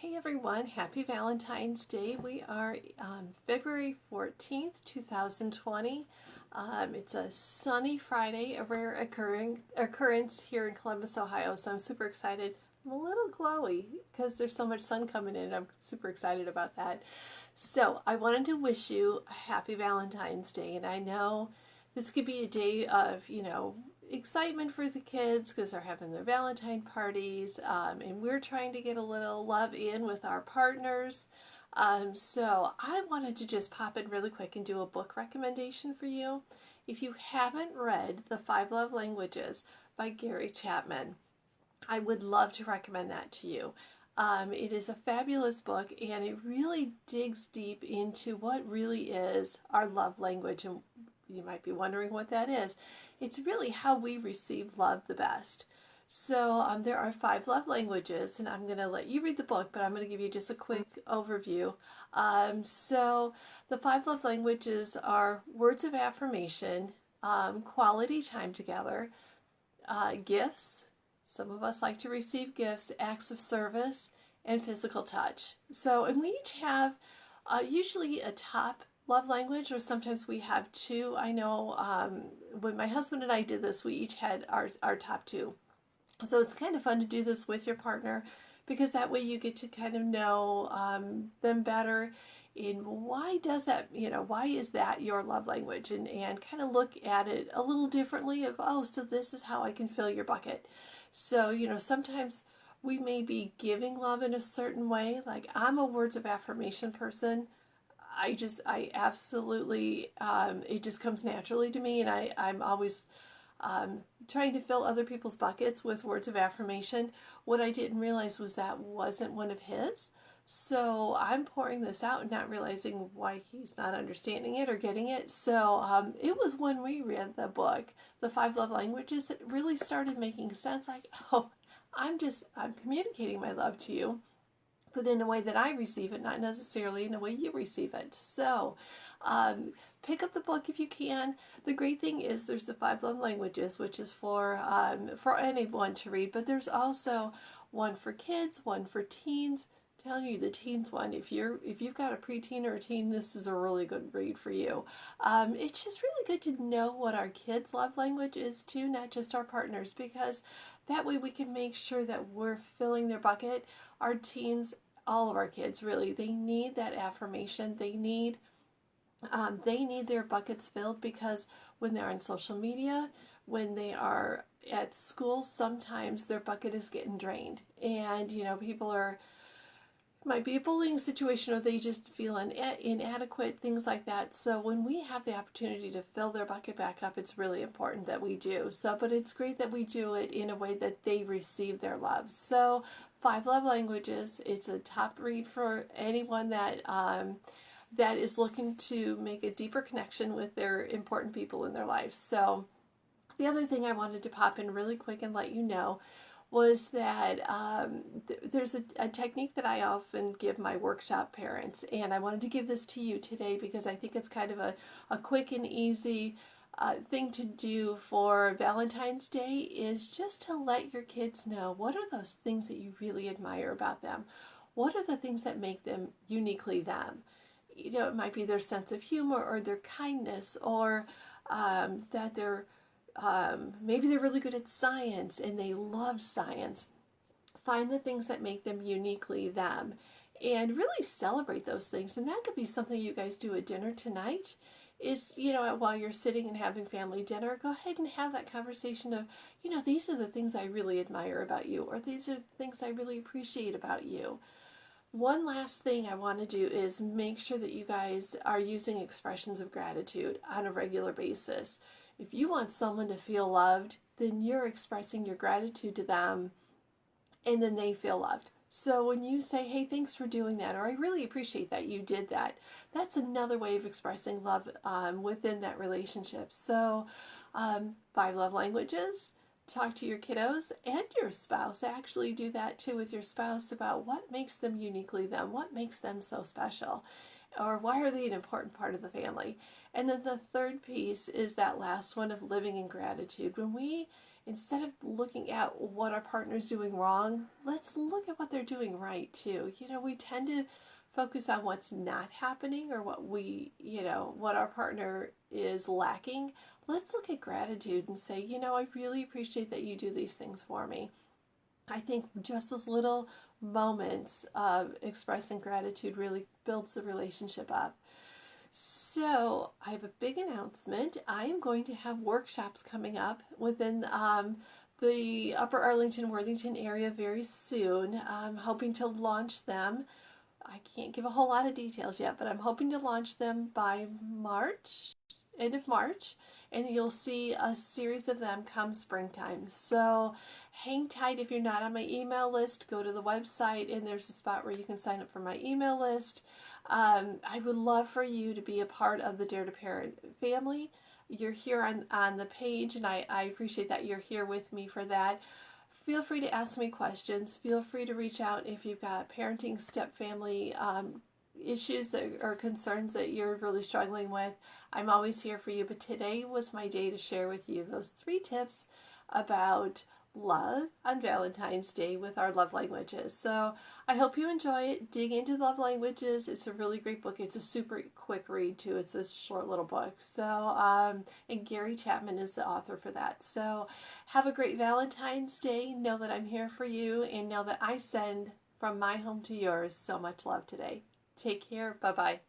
Hey everyone, happy Valentine's Day. We are February 14th, 2020. It's a sunny Friday, a rare occurrence here in Columbus, Ohio, so I'm super excited. I'm a little glowy because there's so much sun coming in. I'm super excited about that. So I wanted to wish you a happy Valentine's Day, and I know this could be a day of, excitement for the kids because they're having their Valentine parties, and we're trying to get a little love in with our partners. So I wanted to just pop in really quick and do a book recommendation for you. If you haven't read The Five Love Languages by Gary Chapman, I would love to recommend that to you. It is a fabulous book, and it really digs deep into what really is our love language. And you might be wondering what that is. It's really how we receive love the best. So there are five love languages, and I'm going to let you read the book, but I'm going to give you just a quick overview. So the five love languages are words of affirmation, quality time together, gifts. Some of us like to receive gifts, acts of service, and physical touch. So, and we each have usually a top love language, or sometimes we have two. I know when my husband and I did this, we each had our top two. So it's kind of fun to do this with your partner because that way you get to kind of know them better in why does that, why is that your love language, and kind of look at it a little differently of, oh, so this is how I can fill your bucket. So, sometimes we may be giving love in a certain way. Like I'm a words of affirmation person. I absolutely, it just comes naturally to me, and I'm always trying to fill other people's buckets with words of affirmation. What I didn't realize was that wasn't one of his. So I'm pouring this out and not realizing why he's not understanding it or getting it. So it was when we read the book, The Five Love Languages, that really started making sense. Like, oh, I'm communicating my love to you, but in a way that I receive it, not necessarily in a way you receive it. So pick up the book if you can. The great thing is there's the five love languages, which is for anyone to read, but there's also one for kids, one for teens. I'm telling you, the teens one, if you've got a preteen or a teen, this is a really good read for you. It's just really good to know what our kids' love language is too, not just our partners, because that way we can make sure that we're filling their bucket. Our teens, all of our kids, really, they need that affirmation. They need their buckets filled, because when they're on social media, when they are at school, sometimes their bucket is getting drained, and people might be a bullying situation, or they just feel inadequate, things like that. So when we have the opportunity to fill their bucket back up, it's really important that we do. So, but it's great that we do it in a way that they receive their love. So Five Love Languages, it's a top read for anyone that is looking to make a deeper connection with their important people in their life. So the other thing I wanted to pop in really quick and let you know was that there's a technique that I often give my workshop parents, and I wanted to give this to you today because I think it's kind of a quick and easy thing to do for Valentine's Day, is just to let your kids know what are those things that you really admire about them. What are the things that make them uniquely them? It might be their sense of humor, or their kindness, or that they're maybe they're really good at science and they love science. Find the things that make them uniquely them and really celebrate those things. And that could be something you guys do at dinner tonight, is, while you're sitting and having family dinner, go ahead and have that conversation of, these are the things I really admire about you, or these are the things I really appreciate about you. One last thing I want to do is make sure that you guys are using expressions of gratitude on a regular basis. If you want someone to feel loved, then you're expressing your gratitude to them, and then they feel loved. So when you say, hey, thanks for doing that, or I really appreciate that you did that, that's another way of expressing love within that relationship. So five love languages. Talk to your kiddos and your spouse. Actually do that too with your spouse about what makes them uniquely them, what makes them so special, or why are they an important part of the family. And then the third piece is that last one of living in gratitude. When we instead of looking at what our partner's doing wrong, let's look at what they're doing right too. We tend to focus on what's not happening or what our partner is lacking. Let's look at gratitude and say, I really appreciate that you do these things for me. I think just those little moments of expressing gratitude really builds the relationship up. So, I have a big announcement. I am going to have workshops coming up within the Upper Arlington, Worthington area very soon. I'm hoping to launch them. I can't give a whole lot of details yet, but I'm hoping to launch them by March, end of March, and you'll see a series of them come springtime. So hang tight. If you're not on my email list, go to the website and there's a spot where you can sign up for my email list. I would love for you to be a part of the Dare to Parent family. You're here on the page, and I appreciate that you're here with me for that. Feel free to ask me questions. Feel free to reach out if you've got parenting, step family issues or concerns that you're really struggling with. I'm always here for you, but today was my day to share with you those 3 tips about love on Valentine's Day with our love languages. So I hope you enjoy it. Dig into love languages. It's a really great book. It's a super quick read too. It's a short little book. So and Gary Chapman is the author for that. So have a great Valentine's Day. Know that I'm here for you, and know that I send from my home to yours so much love today. Take care. Bye-bye.